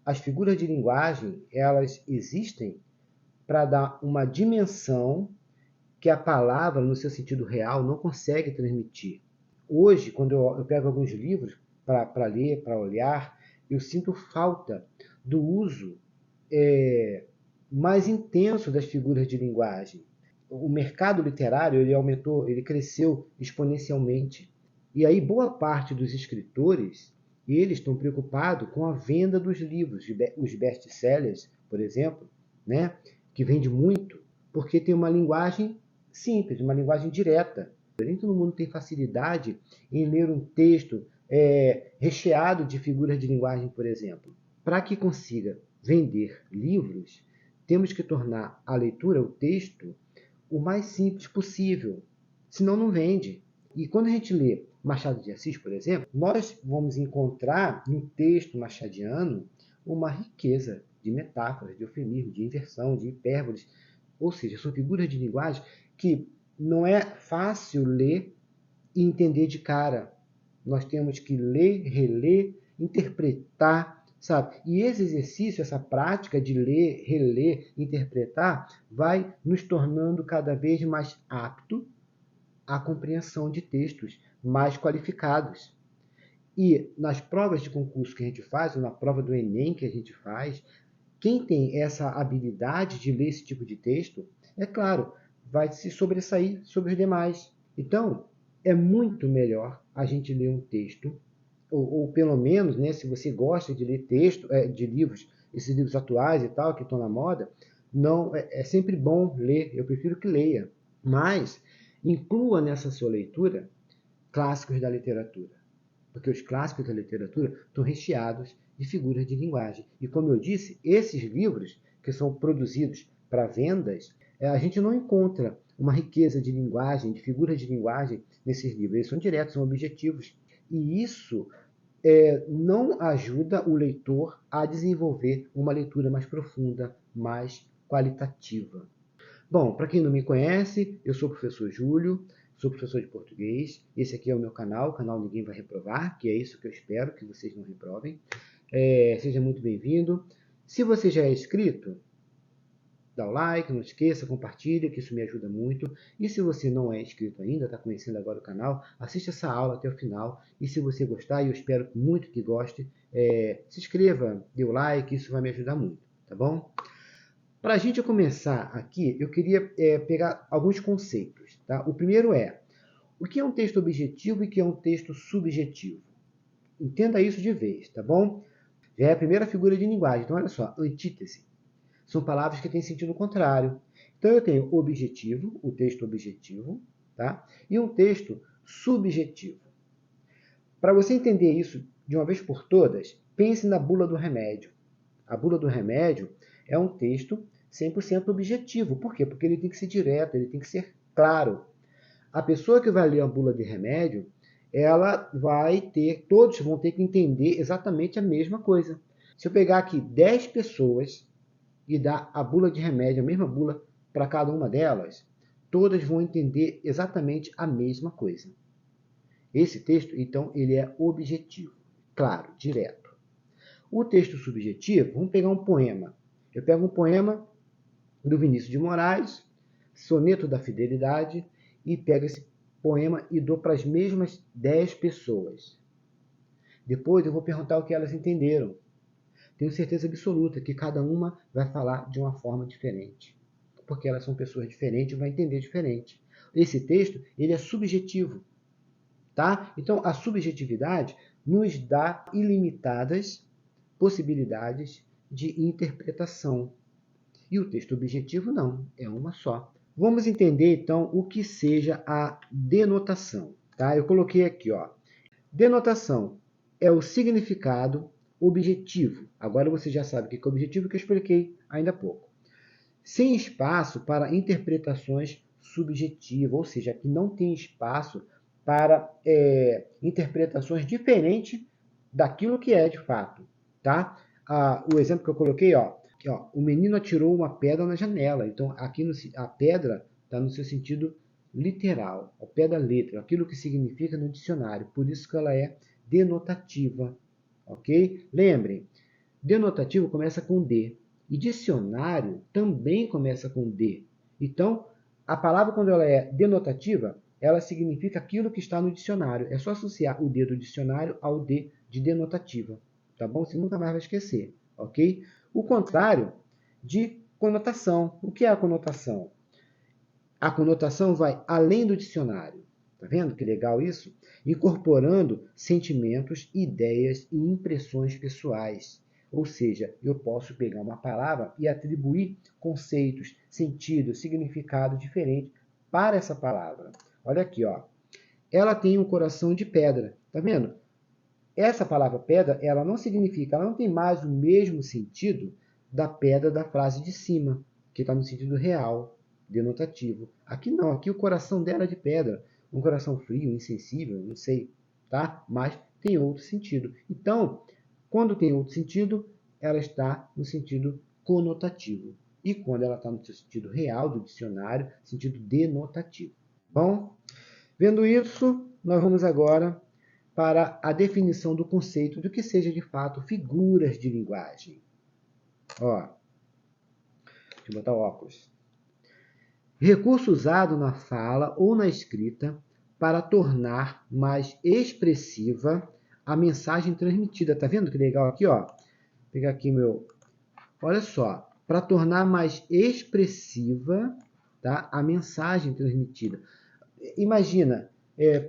as figuras de linguagem, elas existem para dar uma dimensão que a palavra, no seu sentido real, não consegue transmitir. Hoje, quando eu pego alguns livros para ler, para olhar, eu sinto falta do uso mais intenso das figuras de linguagem. O mercado literário ele aumentou, ele cresceu exponencialmente. E aí boa parte dos escritores, eles estão preocupados com a venda dos livros, os best-sellers, por exemplo, né, que vende muito, porque tem uma linguagem simples, uma linguagem direta. Nem todo mundo tem facilidade em ler um texto recheado de figuras de linguagem, por exemplo. Para que consiga vender livros, temos que tornar a leitura, o texto, o mais simples possível. Senão não vende. E quando a gente lê Machado de Assis, por exemplo, nós vamos encontrar no texto machadiano uma riqueza de metáforas, de eufemismo, de inversão, de hipérboles. Ou seja, são figuras de linguagem que não é fácil ler e entender de cara. Nós temos que ler, reler, interpretar, sabe? E esse exercício, essa prática de ler, reler, interpretar, vai nos tornando cada vez mais apto à compreensão de textos mais qualificados. E nas provas de concurso que a gente faz, ou na prova do Enem que a gente faz, quem tem essa habilidade de ler esse tipo de texto, é claro, vai se sobressair sobre os demais. Então, é muito melhor a gente ler um texto, ou pelo menos, né, se você gosta de ler texto, de livros, esses livros atuais e tal, que estão na moda, não é sempre bom ler, eu prefiro que leia. Mas inclua nessa sua leitura clássicos da literatura, porque os clássicos da literatura estão recheados de figuras de linguagem. E como eu disse, esses livros que são produzidos para vendas, a gente não encontra uma riqueza de linguagem, de figuras de linguagem nesses livros. Eles são diretos, são objetivos. E isso não ajuda o leitor a desenvolver uma leitura mais profunda, mais qualitativa. Bom, para quem não me conhece, eu sou o professor Júlio, sou professor de português. Esse aqui é o meu canal, o canal Ninguém Vai Reprovar, que é isso que eu espero, que vocês não reprovem. Seja muito bem-vindo. Se você já é inscrito, dá o like, não esqueça, compartilha, que isso me ajuda muito. E se você não é inscrito ainda, está conhecendo agora o canal, assista essa aula até o final. E se você gostar, e eu espero muito que goste, se inscreva, dê o like, isso vai me ajudar muito, tá bom? Para a gente começar aqui, eu queria pegar alguns conceitos. Tá? O primeiro é, o que é um texto objetivo e o que é um texto subjetivo? Entenda isso de vez, tá bom? Já é a primeira figura de linguagem. Então, olha só, antítese. São palavras que têm sentido contrário. Então, eu tenho objetivo, o texto objetivo, tá? E um texto subjetivo. Para você entender isso de uma vez por todas, pense na bula do remédio. A bula do remédio é um texto 100% objetivo. Por quê? Porque ele tem que ser direto, ele tem que ser claro. A pessoa que vai ler a bula de remédio, ela vai ter, todos vão ter que entender exatamente a mesma coisa. Se eu pegar aqui 10 pessoas e dar a bula de remédio, a mesma bula para cada uma delas, todas vão entender exatamente a mesma coisa. Esse texto, então, ele é objetivo, claro, direto. O texto subjetivo, vamos pegar um poema. Eu pego um poema do Vinícius de Moraes, Soneto da Fidelidade, e pego esse poema e dou para as mesmas 10 pessoas. Depois eu vou perguntar o que elas entenderam. Tenho certeza absoluta que cada uma vai falar de uma forma diferente, porque elas são pessoas diferentes e vão entender diferente. Esse texto, ele é subjetivo, tá? Então, a subjetividade nos dá ilimitadas possibilidades de interpretação. E o texto objetivo não, é uma só. Vamos entender então o que seja a denotação. Tá? Eu coloquei aqui, ó. Denotação é o significado objetivo. Agora você já sabe o que é objetivo, que eu expliquei ainda há pouco. Sem espaço para interpretações subjetivas, ou seja, que não tem espaço para interpretações diferentes daquilo que é de fato. Tá? O exemplo que eu coloquei, ó, aqui, ó, o menino atirou uma pedra na janela. Então, aqui a pedra está no seu sentido literal, ao pé da letra, aquilo que significa no dicionário. Por isso que ela é denotativa, ok? Lembrem, Denotativo começa com D. E dicionário também começa com D. Então, a palavra, quando ela é denotativa, ela significa aquilo que está no dicionário. É só associar o D do dicionário ao D de denotativa. Tá bom? Você nunca mais vai esquecer. Ok? O contrário de conotação. O que é a conotação? A conotação vai além do dicionário. Tá vendo que legal isso? Incorporando sentimentos, ideias e impressões pessoais. Ou seja, eu posso pegar uma palavra e atribuir conceitos, sentido, significado diferente para essa palavra. Olha aqui, ó. Ela tem um coração de pedra. Tá vendo? Essa palavra pedra, ela não significa, ela não tem mais o mesmo sentido da pedra da frase de cima, que está no sentido real, denotativo. Aqui não, aqui o coração dela é de pedra, um coração frio, insensível, não sei, tá? Mas tem outro sentido. Então, quando tem outro sentido, ela está no sentido conotativo. E quando ela está no sentido real do dicionário, sentido denotativo. Bom, vendo isso, nós vamos agora para a definição do conceito do que seja de fato figuras de linguagem. Ó, deixa eu botar óculos. Recurso usado na fala ou na escrita para tornar mais expressiva a mensagem transmitida. Tá vendo que legal aqui, ó? Vou pegar aqui meu... Olha só, para tornar mais expressiva, tá, a mensagem transmitida. Imagina,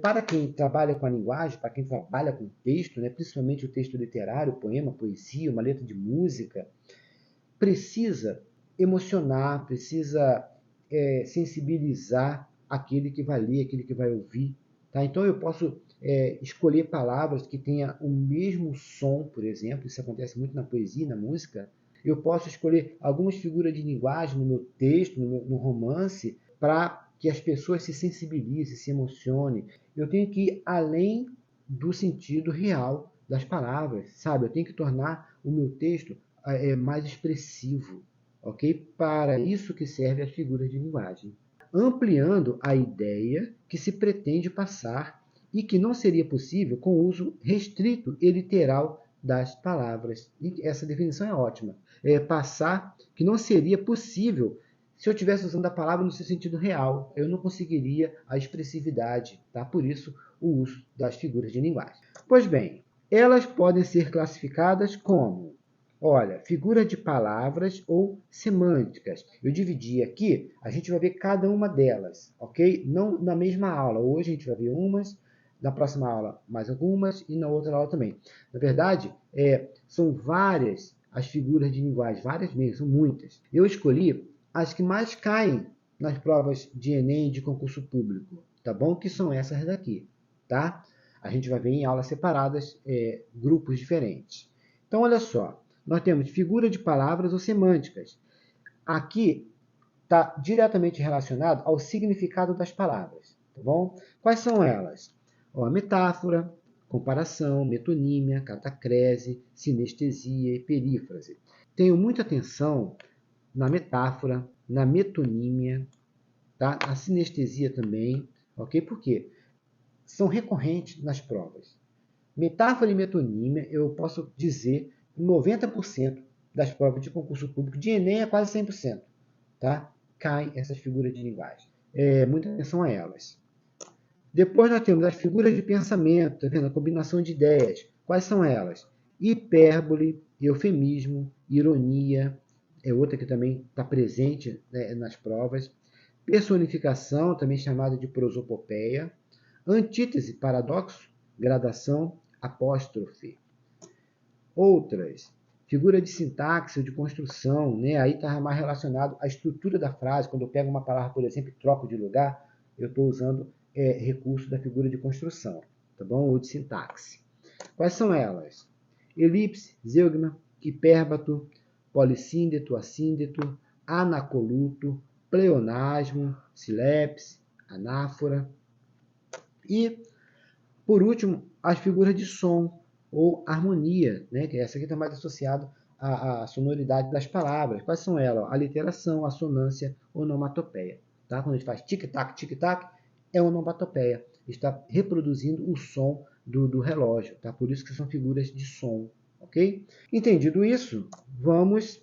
para quem trabalha com a linguagem, para quem trabalha com texto, né, principalmente o texto literário, poema, poesia, uma letra de música, precisa emocionar, precisa sensibilizar aquele que vai ler, aquele que vai ouvir. Tá? Então eu posso escolher palavras que tenham o mesmo som, por exemplo, isso acontece muito na poesia, na música. Eu posso escolher algumas figuras de linguagem no meu texto, no romance, para que as pessoas se sensibilizem, se emocionem. Eu tenho que ir além do sentido real das palavras, sabe? Eu tenho que tornar o meu texto mais expressivo, ok? Para isso que servem as figuras de linguagem. Ampliando a ideia que se pretende passar e que não seria possível com o uso restrito e literal das palavras. E essa definição é ótima. Passar que não seria possível se eu estivesse usando a palavra no seu sentido real. Eu não conseguiria a expressividade, tá? Por isso, o uso das figuras de linguagem. Pois bem, elas podem ser classificadas como, olha, figuras de palavras ou semânticas. Eu dividi aqui, a gente vai ver cada uma delas, ok? Não na mesma aula. Hoje a gente vai ver umas, na próxima aula mais algumas e na outra aula também. Na verdade, são várias as figuras de linguagem, várias mesmo, são muitas. Eu escolhi as que mais caem nas provas de Enem e de concurso público, tá bom? Que são essas daqui, tá? A gente vai ver em aulas separadas, grupos diferentes. Então, olha só, nós temos figura de palavras ou semânticas. Aqui está diretamente relacionado ao significado das palavras, tá bom? Quais são elas? Ó, metáfora, comparação, metonímia, catacrese, sinestesia e perífrase. Tenho muita atenção na metáfora, na metonímia, tá? A sinestesia também, ok? Por quê? São recorrentes nas provas. Metáfora e metonímia, eu posso dizer 90% das provas de concurso público, de Enem é quase 100%, tá? Caem essas figuras de linguagem. Muita atenção a elas. Depois nós temos as figuras de pensamento, tá vendo? A combinação de ideias. Quais são elas? Hipérbole, eufemismo, ironia, é outra que também está presente, né, nas provas. Personificação, também chamada de prosopopeia. Antítese, paradoxo, gradação, apóstrofe. Outras, figura de sintaxe ou de construção, né? Aí está mais relacionado à estrutura da frase. Quando eu pego uma palavra, por exemplo, e troco de lugar, eu estou usando recurso da figura de construção, tá bom? Ou de sintaxe. Quais são elas? Elipse, zeugma, hipérbato, polissíndeto, assíndeto, anacoluto, pleonasmo, silepse, anáfora. E, por último, as figuras de som ou harmonia, né? Que essa aqui está mais associada à sonoridade das palavras. Quais são elas? A literação, a assonância, onomatopeia. Tá? Quando a gente faz tic-tac, é onomatopeia. Está reproduzindo o som do relógio. Tá? Por isso que são figuras de som. ok? Entendido isso, vamos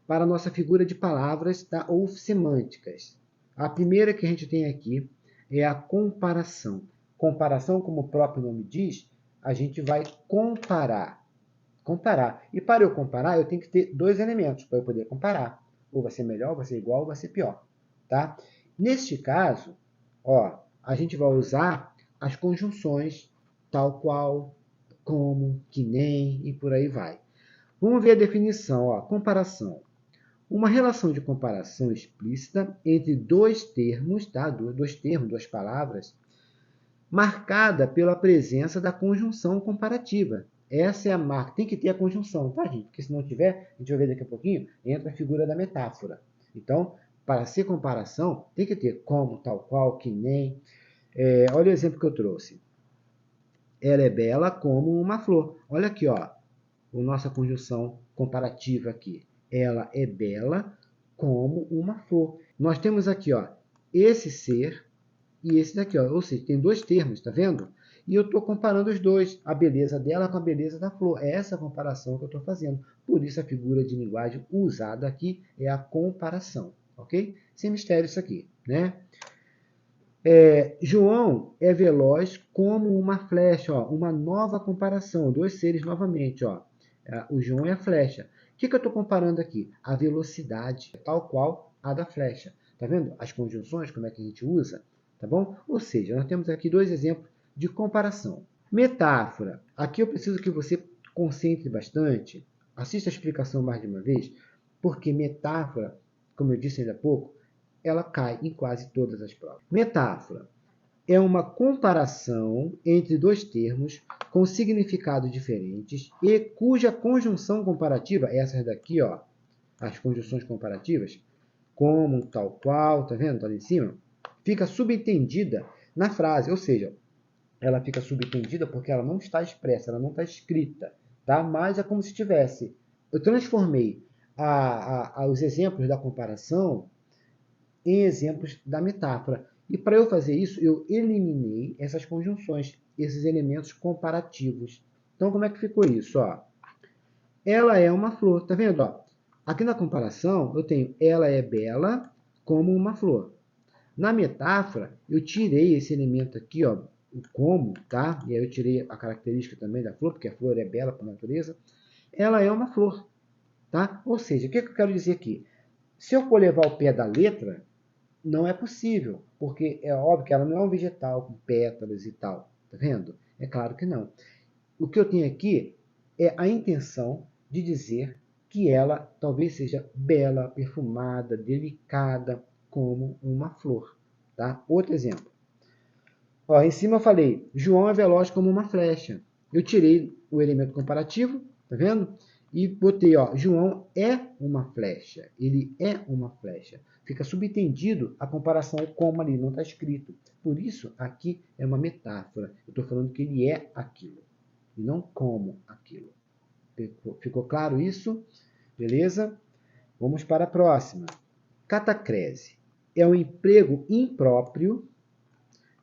para a nossa figura de palavras ou semânticas. A primeira que a gente tem aqui é a comparação. Comparação, como o próprio nome diz, a gente vai comparar. Comparar. E para eu comparar, eu tenho que ter dois elementos para eu poder comparar. Ou vai ser melhor, ou vai ser igual, ou vai ser pior. Tá? Neste caso, ó, a gente vai usar as conjunções tal qual, como, que nem e por aí vai. Vamos ver a definição. Ó, comparação. Uma relação de comparação explícita entre dois termos, tá? Dois termos, duas palavras, marcada pela presença da conjunção comparativa. Essa é a marca. Tem que ter a conjunção, tá, gente? Porque se não tiver, a gente vai ver daqui a pouquinho, entra a figura da metáfora. Então, para ser comparação, tem que ter como, tal qual, que nem. Olha o exemplo que eu trouxe. Ela é bela como uma flor. Olha aqui, ó, a nossa conjunção comparativa aqui. Ela é bela como uma flor. Nós temos aqui, ó, esse ser e esse daqui, ó. Ou seja, tem dois termos, tá vendo? E eu estou comparando os dois, a beleza dela com a beleza da flor. É essa comparação que eu estou fazendo. Por isso a figura de linguagem usada aqui é a comparação, ok? Sem mistério isso aqui, né? João é veloz como uma flecha, ó, uma nova comparação, dois seres novamente, ó. O João é a flecha. O que eu estou comparando aqui? A velocidade, tal qual a da flecha. Tá vendo as conjunções, como é que a gente usa? Tá bom? Ou seja, nós temos aqui dois exemplos de comparação. Metáfora. Aqui eu preciso que você concentre bastante, assista a explicação mais de uma vez, porque metáfora, como eu disse ainda há pouco, ela cai em quase todas as provas. Metáfora é uma comparação entre dois termos com significados diferentes e cuja conjunção comparativa, essas daqui, ó, as conjunções comparativas, como, tal qual, tá vendo? Tá ali em cima, fica subentendida na frase, ou seja, ela fica subentendida porque ela não está expressa, ela não está escrita, tá? Mas é como se tivesse. Eu transformei os exemplos da comparação em exemplos da metáfora. E para eu fazer isso, eu eliminei essas conjunções, esses elementos comparativos. Então, como é que ficou isso? Ó, ela é uma flor, tá vendo? Ó, aqui na comparação, eu tenho ela é bela como uma flor. Na metáfora, eu tirei esse elemento aqui, ó, o como, tá? E aí eu tirei a característica também da flor, porque a flor é bela por natureza. Ela é uma flor, tá? Ou seja, o que eu quero dizer aqui? Se eu for levar o pé da letra, não é possível, porque é óbvio que ela não é um vegetal com pétalas e tal, tá vendo? É claro que não. O que eu tenho aqui é a intenção de dizer que ela talvez seja bela, perfumada, delicada, como uma flor, tá? Outro exemplo. Ó, em cima eu falei, João é veloz como uma flecha. Eu tirei o elemento comparativo, tá vendo? E botei, ó, João é uma flecha. Ele é uma flecha. Fica subentendido a comparação como ali, não está escrito. Por isso, aqui é uma metáfora. Eu estou falando que ele é aquilo, e não como aquilo. Ficou claro isso? Beleza? Vamos para a próxima. Catacrese. É um emprego impróprio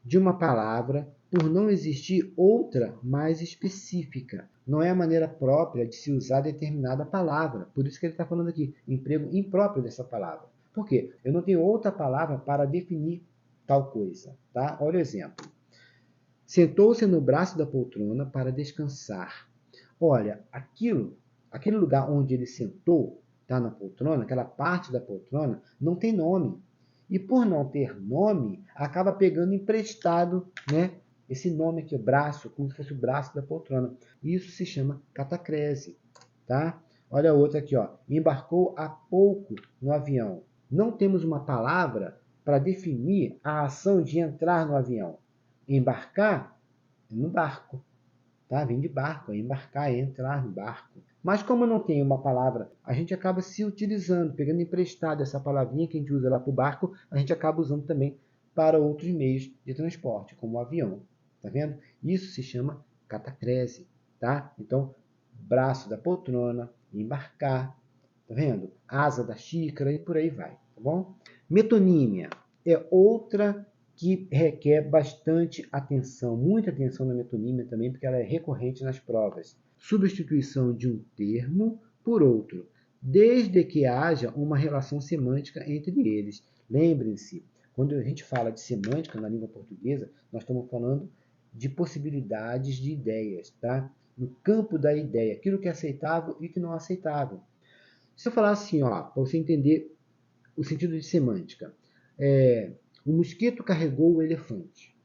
de uma palavra por não existir outra mais específica. Não é a maneira própria de se usar determinada palavra. Por isso que ele está falando aqui, emprego impróprio dessa palavra. Por quê? Eu não tenho outra palavra para definir tal coisa. Tá? Olha o exemplo. Sentou-se no braço da poltrona para descansar. Olha, aquele lugar onde ele sentou, tá, na poltrona, aquela parte da poltrona, não tem nome. E por não ter nome, acaba pegando emprestado, né, esse nome aqui, o braço, como se fosse o braço da poltrona. Isso se chama catacrese, tá? Olha outra aqui, ó. Embarcou há pouco no avião. Não temos uma palavra para definir a ação de entrar no avião. Embarcar é no barco, tá? Vem de barco, é embarcar, é entrar no barco. Mas como não tem uma palavra, a gente acaba se utilizando, pegando emprestado essa palavrinha que a gente usa lá para o barco, a gente acaba usando também para outros meios de transporte, como o avião. Tá vendo? Isso se chama catacrese, tá? Então, braço da poltrona, embarcar, tá vendo? Asa da xícara e por aí vai, tá bom? Metonímia é outra que requer bastante atenção, muita atenção na metonímia também, porque ela é recorrente nas provas. substituição de um termo por outro, desde que haja uma relação semântica entre eles. Lembrem-se, quando a gente fala de semântica na língua portuguesa, nós estamos falando de possibilidades de ideias, tá? No campo da ideia, aquilo que é aceitável e que não é aceitável. Se eu falar assim, para você entender o sentido de semântica, o mosquito carregou o elefante.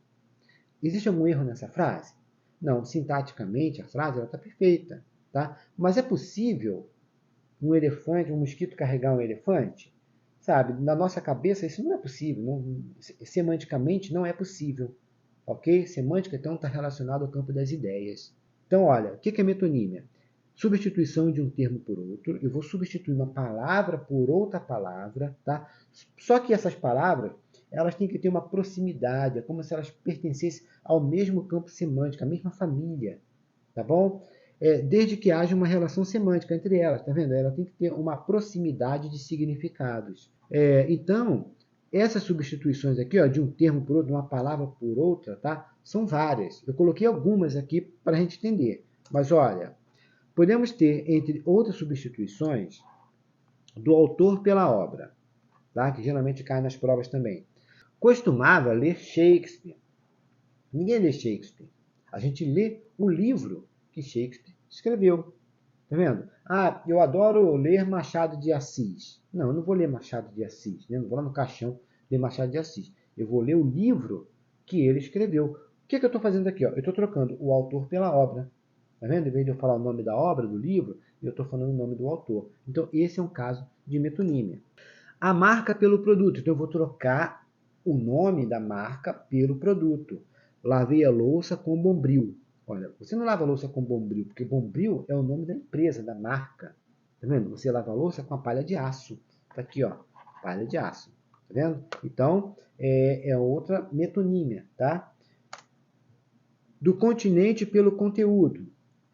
Existe algum erro nessa frase? Não, sintaticamente a frase está perfeita, tá? Mas é possível um mosquito carregar um elefante? Sabe, na nossa cabeça isso não é possível, semanticamente não é possível, ok? Semântica então está relacionada ao campo das ideias. Então, olha, o que é metonímia? Substituição de um termo por outro. Eu vou substituir uma palavra por outra palavra, tá? Só que essas palavras, elas têm que ter uma proximidade, é como se elas pertencessem ao mesmo campo semântico, à mesma família, tá bom? Desde que haja uma relação semântica entre elas, tá vendo? Ela tem que ter uma proximidade de significados. Então, essas substituições aqui, de um termo por outro, de uma palavra por outra, tá? São várias. Eu coloquei algumas aqui para a gente entender. Mas olha, podemos ter, entre outras substituições, do autor pela obra, tá? Que geralmente cai nas provas também. Costumava ler Shakespeare. Ninguém lê Shakespeare. A gente lê o livro que Shakespeare escreveu. Tá vendo? Eu adoro ler Machado de Assis. Não, eu não vou ler Machado de Assis. Né? Não vou lá no caixão ler Machado de Assis. Eu vou ler o livro que ele escreveu. O que eu estou fazendo aqui? Eu estou trocando o autor pela obra. Tá vendo? Em vez de eu falar o nome da obra, do livro, eu estou falando o nome do autor. Então, esse é um caso de metonímia. A marca pelo produto. Então, eu vou trocar o nome da marca pelo produto. Lavei a louça com Bombril. Olha, você não lava a louça com Bombril, porque Bombril é o nome da empresa, da marca. Tá vendo? Você lava a louça com a palha de aço. Tá aqui, palha de aço. Tá vendo? Então, é outra metonímia, tá? Do continente pelo conteúdo.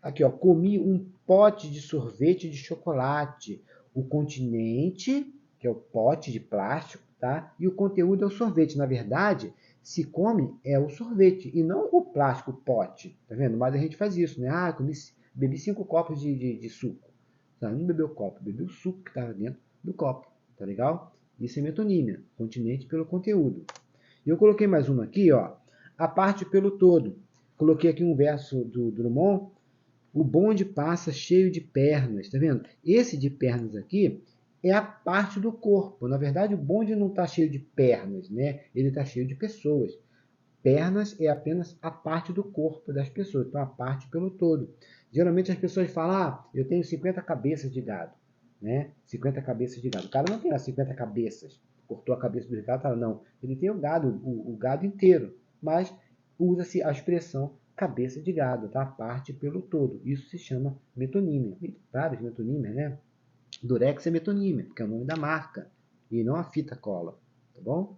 Aqui, comi um pote de sorvete de chocolate. O continente, que é o pote de plástico, tá? E o conteúdo é o sorvete. Na verdade, se come é o sorvete e não o plástico, o pote. Tá vendo? Mas a gente faz isso, né? Bebi 5 copos de suco. Tá? Não bebeu o copo, bebeu o suco que estava dentro do copo. Tá legal? Isso é metonímia. Continente pelo conteúdo. E eu coloquei mais uma aqui, a parte pelo todo. Coloquei aqui um verso do Drummond. O bonde passa cheio de pernas, tá vendo? Esse de pernas aqui é a parte do corpo. Na verdade, o bonde não está cheio de pernas, né? Ele está cheio de pessoas. Pernas é apenas a parte do corpo das pessoas, então a parte pelo todo. Geralmente as pessoas falam, eu tenho 50 cabeças de gado, né? 50 cabeças de gado. O cara não tem as 50 cabeças, cortou a cabeça do gado, não. Ele tem o gado, o gado inteiro, mas usa-se a expressão cabeça de gado, tá? Parte pelo todo. Isso se chama metonímia. E várias metonímias, né? Durex é metonímia, que é o nome da marca, e não a fita cola, tá bom?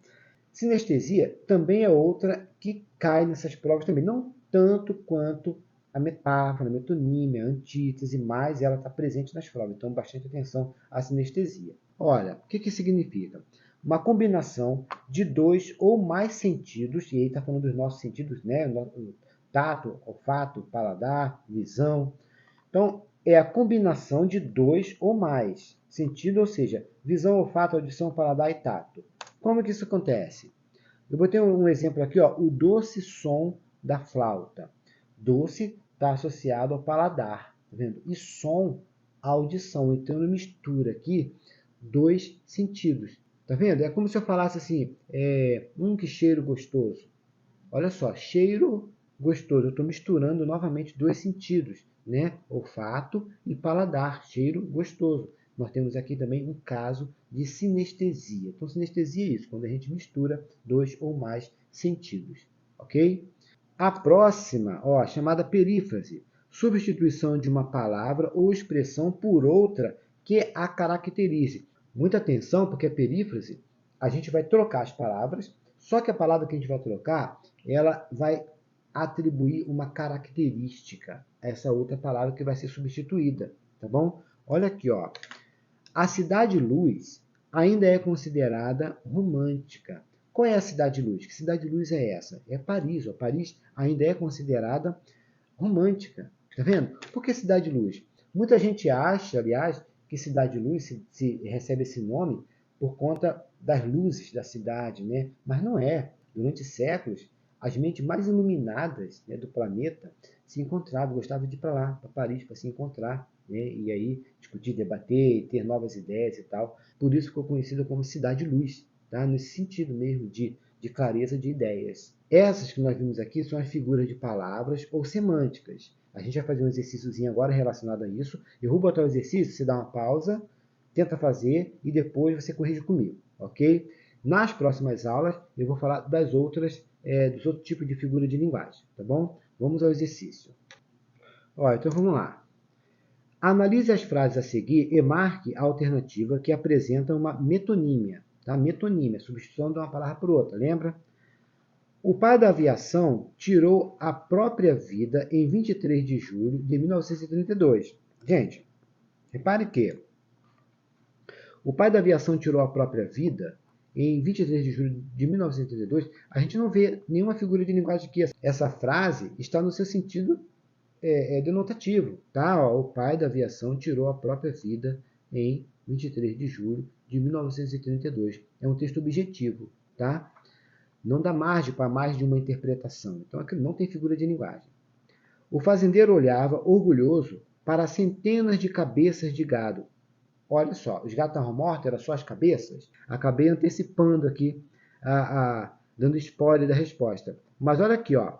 Sinestesia também é outra que cai nessas provas também, não tanto quanto a metáfora, a metonímia, a antítese, mas ela está presente nas provas, então bastante atenção à sinestesia. Olha, o que significa? Uma combinação de 2 ou mais sentidos, e aí está falando dos nossos sentidos, né? O tato, olfato, paladar, visão. Então, é a combinação de 2 ou mais sentidos, ou seja, visão, olfato, audição, paladar e tato. Como que isso acontece? Eu botei um exemplo aqui, o doce som da flauta. Doce está associado ao paladar, tá vendo? E som, a audição. Então, eu misturo aqui 2 sentidos. Tá vendo? É como se eu falasse assim, que cheiro gostoso. Olha só, cheiro gostoso. Eu estou misturando novamente 2 sentidos, né? Olfato e paladar, cheiro gostoso. Nós temos aqui também um caso de sinestesia. Então, sinestesia é isso, quando a gente mistura 2 ou mais sentidos, ok? A próxima, chamada perífrase, substituição de uma palavra ou expressão por outra que a caracterize. Muita atenção, porque a perífrase, a gente vai trocar as palavras, só que a palavra que a gente vai trocar, ela vai atribuir uma característica a essa outra palavra que vai ser substituída, tá bom? Olha aqui, A Cidade Luz ainda é considerada romântica. Qual é a Cidade Luz? Que Cidade Luz é essa? É Paris. Paris ainda é considerada romântica. Tá vendo? Por que cidade-luz? Muita gente acha, aliás, que cidade-luz se recebe esse nome por conta das luzes da cidade, né? Mas não é. Durante séculos, as mentes mais iluminadas, né, do planeta se encontravam, gostavam de ir para lá, para Paris, para se encontrar, né? E aí discutir, debater, ter novas ideias e tal. Por isso ficou conhecida como cidade-luz, tá? Nesse sentido mesmo de clareza de ideias. Essas que nós vimos aqui são as figuras de palavras ou semânticas. A gente vai fazer um exercíciozinho agora relacionado a isso. Eu vou botar o exercício, você dá uma pausa, tenta fazer e depois você corrige comigo, ok? Nas próximas aulas eu vou falar dos outros tipos de figura de linguagem, tá bom? Vamos ao exercício. Então vamos lá. Analise as frases a seguir e marque a alternativa que apresenta uma metonímia. Tá? Metonímia, substituição de uma palavra por outra, lembra? O pai da aviação tirou a própria vida em 23 de julho de 1932. Gente, repare que o pai da aviação tirou a própria vida em 23 de julho de 1932. A gente não vê nenhuma figura de linguagem aqui. Essa frase está no seu sentido denotativo. Tá? O pai da aviação tirou a própria vida em 23 de julho de 1932. É um texto objetivo. Tá? Não dá margem para mais de uma interpretação. Então, aquilo não tem figura de linguagem. O fazendeiro olhava, orgulhoso, para centenas de cabeças de gado. Olha só, os gados estavam mortos, eram só as cabeças? Acabei antecipando aqui, dando spoiler da resposta. Mas olha aqui, ó.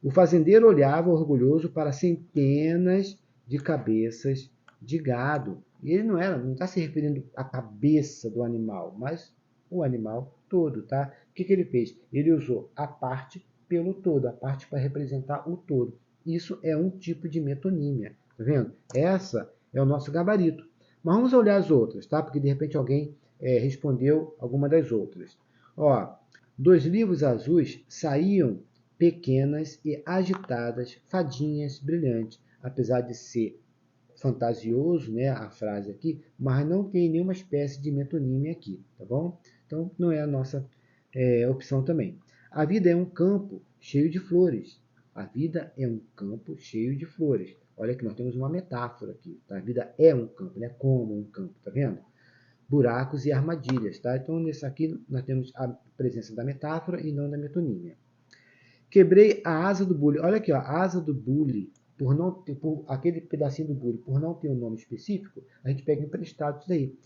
O fazendeiro olhava, orgulhoso, para centenas de cabeças de gado. E ele não está se referindo à cabeça do animal, mas o animal todo, tá? O que ele fez? Ele usou a parte pelo todo, a parte para representar o todo. Isso é um tipo de metonímia, tá vendo? Essa é o nosso gabarito. Mas vamos olhar as outras, tá? Porque de repente alguém respondeu alguma das outras. Ó, dos livros azuis saíam pequenas e agitadas fadinhas brilhantes, apesar de ser fantasioso, né, a frase aqui, mas não tem nenhuma espécie de metonímia aqui, tá bom? Então, não é a nossa opção também. A vida é um campo cheio de flores. A vida é um campo cheio de flores. Olha que nós temos uma metáfora aqui. Tá? A vida é um campo, né? Como um campo, tá vendo? Buracos e armadilhas, tá? Então, nesse aqui, nós temos a presença da metáfora e não da metonímia. Quebrei a asa do bule. Olha aqui, ó, a asa do bule. Por aquele pedacinho do bule, por não ter um nome específico, a gente pega emprestado isso daí.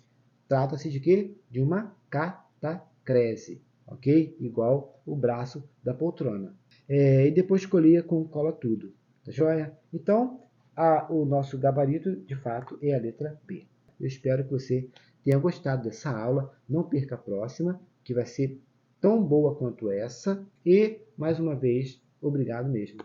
Trata-se de quê? De uma catacrese, ok? Igual o braço da poltrona. E depois escolhia com cola tudo, tá joia? Então, o nosso gabarito, de fato, é a letra B. Eu espero que você tenha gostado dessa aula. Não perca a próxima, que vai ser tão boa quanto essa. E, mais uma vez, obrigado mesmo.